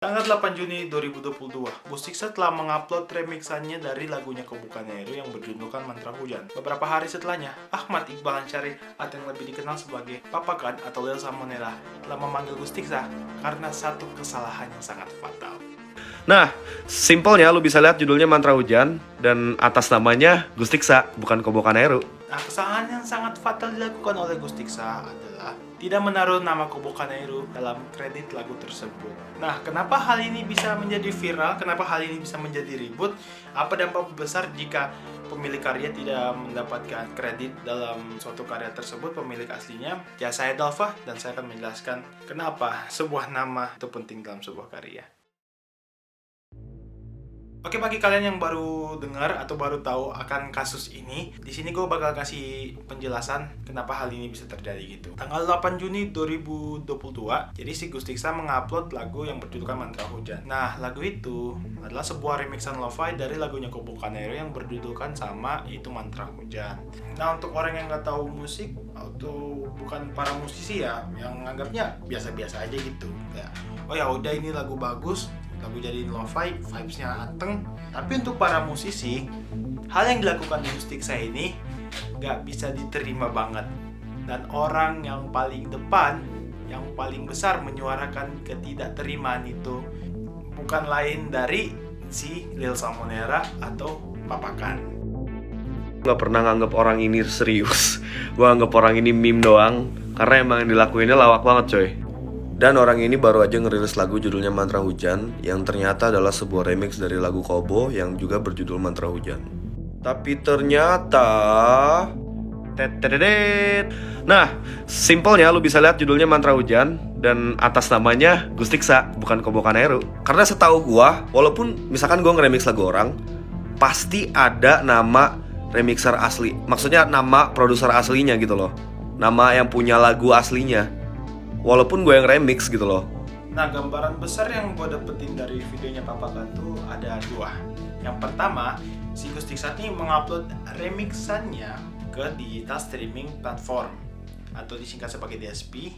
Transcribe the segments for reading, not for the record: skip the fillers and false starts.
Tanggal 8 Juni 2022, Gustiksa telah mengupload remixannya dari lagunya Kobukanero yang berjudulkan Mantra Hujan. Beberapa hari setelahnya, Ahmad Iqbal Ansyari atau yang lebih dikenal sebagai Papa Kan atau Lil Salmonella telah memanggil Gustiksa karena satu kesalahan yang sangat fatal. Nah, simpelnya lu bisa lihat judulnya Mantra Hujan dan atas namanya Gustiksa, bukan Kobukanero. Nah, kesalahan yang sangat fatal dilakukan oleh Gustiksa adalah tidak menaruh nama Kobukanero dalam kredit lagu tersebut. Nah, kenapa hal ini bisa menjadi viral? Kenapa hal ini bisa menjadi ribut? Apa dampak besar jika pemilik karya tidak mendapatkan kredit dalam suatu karya tersebut, pemilik aslinya? Ya, saya Dalva dan saya akan menjelaskan kenapa sebuah nama itu penting dalam sebuah karya. Oke, bagi kalian yang baru dengar atau baru tahu akan kasus ini, di sini gue bakal kasih penjelasan kenapa hal ini bisa terjadi gitu. Tanggal 8 Juni 2022, jadi si Gustiksa mengupload lagu yang berjudulkan Mantra Hujan. Nah, lagu itu adalah sebuah remixan lo-fi dari lagunya Kobukanero yang berjudulkan sama, yaitu Mantra Hujan. Nah, untuk orang yang nggak tahu musik atau bukan para musisi ya, yang nganggapnya biasa-biasa aja gitu. Kayak, oh ya udah ini lagu bagus, lagu jadiin lo-fi, vibes-nya anteng. Tapi untuk para musisi, hal yang dilakukan di Gustiksa ini gak bisa diterima banget. Dan orang yang paling depan, yang paling besar menyuarakan ketidakterimaan itu bukan lain dari si Lil Salmonella atau Papa Kan. Gak pernah nganggep orang ini serius. Gue anggap orang ini meme doang, karena emang yang dilakuinnya lawak banget coy. Dan orang ini baru aja ngerilis lagu judulnya Mantra Hujan, yang ternyata adalah sebuah remix dari lagu Kobo yang juga berjudul Mantra Hujan. Tapi ternyata... Nah, simpelnya lu bisa lihat judulnya Mantra Hujan dan atas namanya Gustiksa, bukan Kobukanero. Karena setahu gua, walaupun misalkan gua nge-remix lagu orang, pasti ada nama remixer asli. Maksudnya nama produser aslinya gitu loh. Nama yang punya lagu aslinya. Walaupun gue yang remix gitu loh. Nah, gambaran besar yang gue dapetin dari videonya Papa Kan tuh ada dua. Yang pertama, si Gustiksa ini mengupload remixannya ke digital streaming platform atau disingkat sebagai DSP.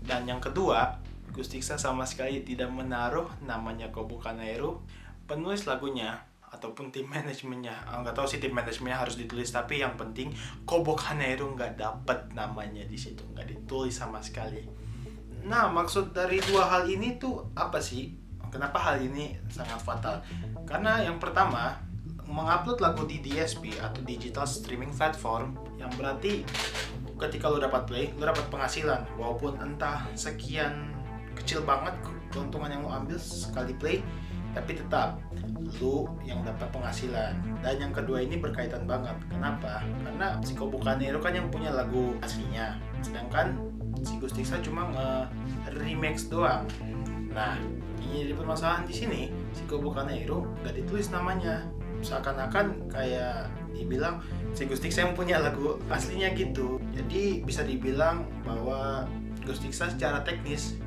Dan yang kedua, Gustiksa sama sekali tidak menaruh namanya Kobukanero, penulis lagunya ataupun tim manajemennya. Nggak tahu sih tim manajemennya harus ditulis, tapi yang penting Kobukanero nggak dapet namanya di situ, nggak ditulis sama sekali. Nah, maksud dari dua hal ini tuh apa sih? Kenapa hal ini sangat fatal? Karena yang pertama, mengupload lagu di DSP atau digital streaming platform, yang berarti ketika lo dapat play, lo dapat penghasilan, walaupun entah sekian kecil banget keuntungan yang lo ambil sekali play, tapi tetap lu yang dapat penghasilan. Dan yang kedua ini berkaitan banget. Kenapa? Karena si Kobukanero kan yang punya lagu aslinya, sedangkan si Gustiksa cuma nge-remix doang. Nah, ini jadi permasalahan di sini. Si Kobukanero gak ditulis namanya. Seakan-akan kayak dibilang si Gustiksa yang punya lagu aslinya gitu. Jadi bisa dibilang bahwa Gustiksa secara teknis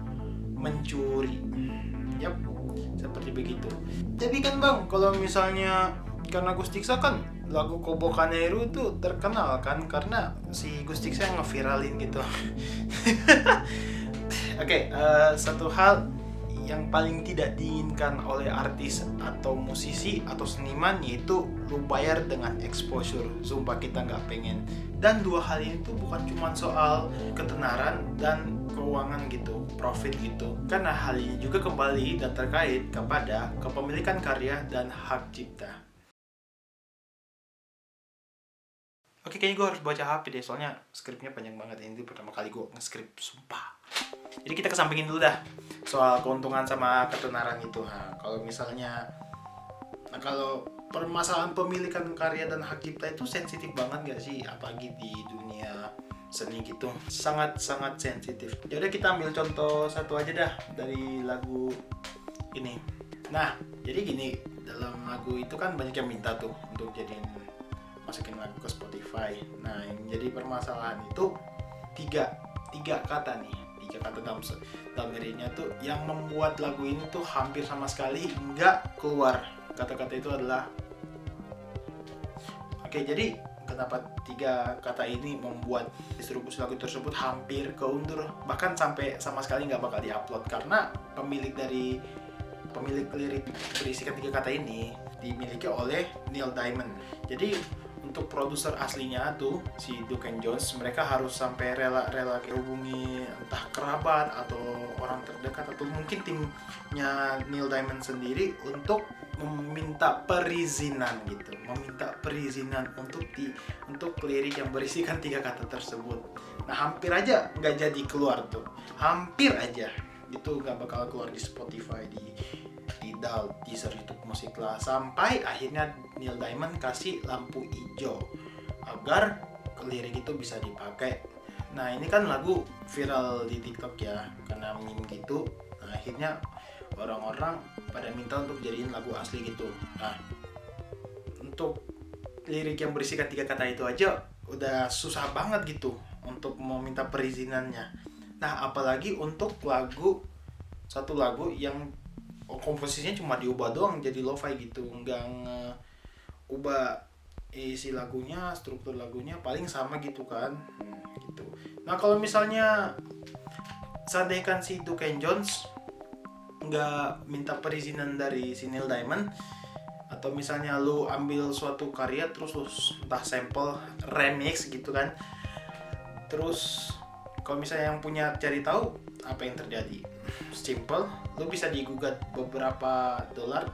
mencuri. Yap, seperti begitu. Tapi kan bang, kalau misalnya karena Gustiksa kan lagu Kobukanero itu terkenal kan karena si Gustiksa yang ngeviralin gitu. Oke, satu hal yang paling tidak diinginkan oleh artis atau musisi atau seniman yaitu lu bayar dengan exposure. Sumpah kita nggak pengen. Dan dua hal ini tuh bukan cuma soal ketenaran dan keuangan gitu, profit gitu. Karena hal ini juga kembali dan terkait kepada kepemilikan karya dan hak cipta. Oke, kayaknya gue harus baca HP deh, soalnya skripnya panjang banget. Ini pertama kali gue nge-skrip, sumpah. Jadi kita kesampingin dulu dah soal keuntungan sama ketenaran itu. Nah, kalau permasalahan pemilikan karya dan hak cipta itu sensitif banget gak sih? Apalagi di dunia seni gitu, sangat-sangat sensitif. Yaudah kita ambil contoh satu aja dah dari lagu ini. Nah, jadi gini, dalam lagu itu kan banyak yang minta tuh untuk masukin lagu ke Spotify. Nah, yang jadi permasalahan itu tiga kata nih, tiga kata dalam dirinya tuh yang membuat lagu ini tuh hampir sama sekali nggak keluar. Kata-kata itu adalah jadi kenapa tiga kata ini membuat distribusi lagu tersebut hampir keundur, bahkan sampai sama sekali nggak bakal diupload karena pemilik dari pemilik lirik berisikan 3 kata ini dimiliki oleh Neil Diamond. Jadi untuk produser aslinya tuh si Duke and Jones, mereka harus sampai rela hubungi entah kerabat atau orang terdekat atau mungkin timnya Neil Diamond sendiri untuk meminta perizinan gitu, untuk lirik yang berisikan 3 kata tersebut. Nah hampir aja nggak jadi keluar tuh, hampir aja itu nggak bakal keluar di Spotify, di Tidal, Deezer, YouTube Musik lah, sampai akhirnya Neil Diamond kasih lampu hijau agar lirik itu bisa dipakai. Nah ini kan lagu viral di TikTok ya, karena meme gitu. Nah akhirnya orang-orang pada minta untuk jadiin lagu asli gitu. Nah untuk lirik yang berisikan 3 kata itu aja udah susah banget gitu untuk meminta perizinannya. Nah apalagi untuk satu lagu yang komposisinya cuma diubah doang jadi lo-fi gitu, nggak ubah isi lagunya, struktur lagunya paling sama gitu kan, gitu. Nah kalau misalnya seandainya si Duke and Jones nggak minta perizinan dari si Neil Diamond, atau misalnya lu ambil suatu karya terus lu entah sample, remix gitu kan, terus kalau misalnya yang punya cari tahu apa yang terjadi, simple, lu bisa digugat beberapa dolar.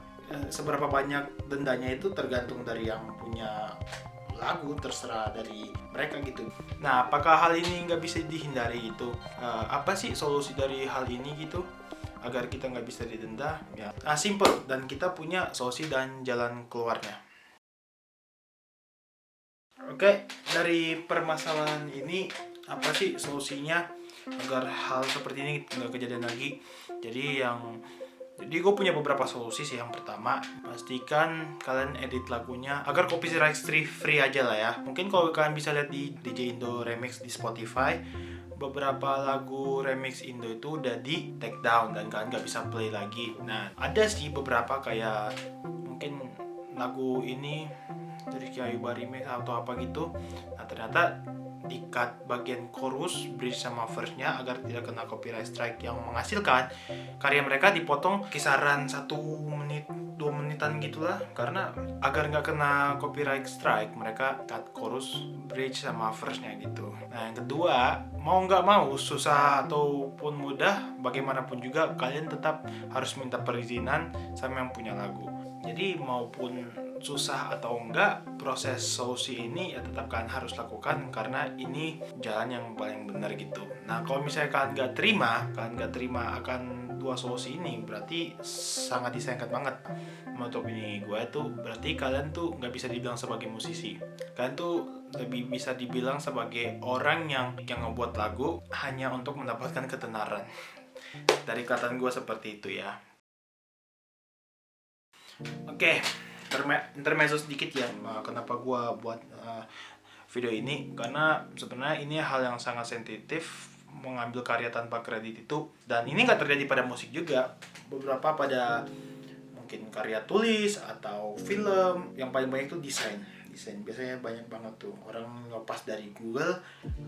Seberapa banyak dendanya itu tergantung dari yang punya lagu, terserah dari mereka gitu. Nah apakah hal ini nggak bisa dihindari gitu? Apa sih solusi dari hal ini gitu agar kita nggak bisa didenda ya? Nah simple, dan kita punya solusi dan jalan keluarnya. Oke, dari permasalahan ini apa sih solusinya agar hal seperti ini nggak kejadian lagi? Jadi gue punya beberapa solusi sih. Yang pertama, pastikan kalian edit lagunya agar copyright free aja lah ya. Mungkin kalau kalian bisa lihat di DJ Indo Remix di Spotify, beberapa lagu remix Indo itu udah di take down dan kalian nggak bisa play lagi. Nah ada sih beberapa kayak mungkin lagu ini dari Kyayuba Remix atau apa gitu. Nah ternyata di-cut bagian chorus, bridge sama verse-nya agar tidak kena copyright strike, yang menghasilkan karya mereka dipotong kisaran 1 menit 2 menitan gitulah, karena agar nggak kena copyright strike mereka cut chorus, bridge sama verse-nya gitu. Nah yang kedua, mau nggak mau, susah ataupun mudah, bagaimanapun juga kalian tetap harus minta perizinan sama yang punya lagu. Jadi maupun susah atau enggak, proses solusi ini ya tetap kalian harus lakukan karena ini jalan yang paling benar gitu. Nah kalau misalnya kalian nggak terima akan dua solusi ini, berarti sangat disayangkan banget. Menurut opini gue tuh berarti kalian tuh nggak bisa dibilang sebagai musisi, kalian tuh lebih bisa dibilang sebagai orang yang ngebuat lagu hanya untuk mendapatkan ketenaran. Dari kelihatan gue seperti itu ya. Oke, intermezzo sedikit ya, kenapa gue buat video ini, karena sebenarnya ini hal yang sangat sensitif, mengambil karya tanpa kredit itu, dan ini nggak terjadi pada musik juga, beberapa pada mungkin karya tulis atau film, yang paling banyak itu desain biasanya banyak banget tuh orang lepas dari Google,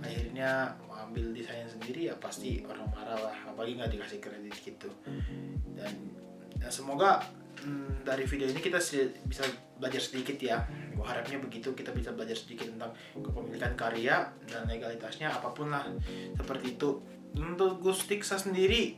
akhirnya ambil desain sendiri, ya pasti orang marah lah, apalagi nggak dikasih kredit gitu. Dan semoga dari video ini kita bisa belajar sedikit ya. Gue harapnya begitu, kita bisa belajar sedikit tentang kepemilikan karya dan legalitasnya, apapun lah seperti itu. Untuk Gustiksa sendiri,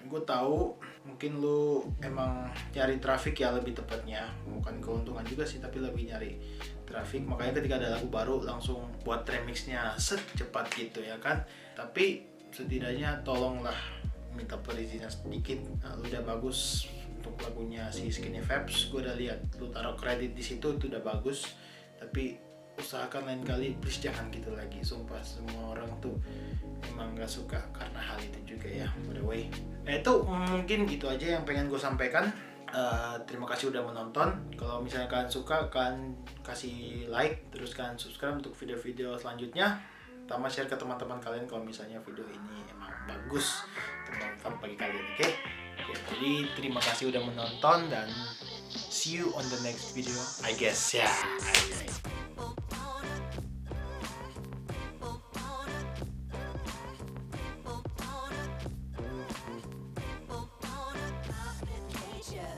gue tahu mungkin lu emang nyari traffic ya, lebih tepatnya bukan keuntungan juga sih, tapi lebih nyari traffic, makanya ketika ada lagu baru langsung buat remixnya secepat gitu ya kan. Tapi setidaknya tolonglah minta perizinan sedikit. Nah, udah bagus untuk lagunya si Skinny Vapes, gue udah lihat lu taruh kredit di situ, itu udah bagus, tapi usahakan lain kali please jangan gitu lagi. Sumpah semua orang tuh emang gak suka karena hal itu juga ya, by the way. Itu mungkin itu aja yang pengen gue sampaikan. Terima kasih udah menonton. Kalau misalnya kalian suka, kalian kasih like, terus kalian subscribe untuk video-video selanjutnya, sama share ke teman-teman kalian kalau misalnya video ini emang bagus, bermanfaat bagi kalian. Oke? Jadi terima kasih udah menonton dan see you on the next video, I guess ya.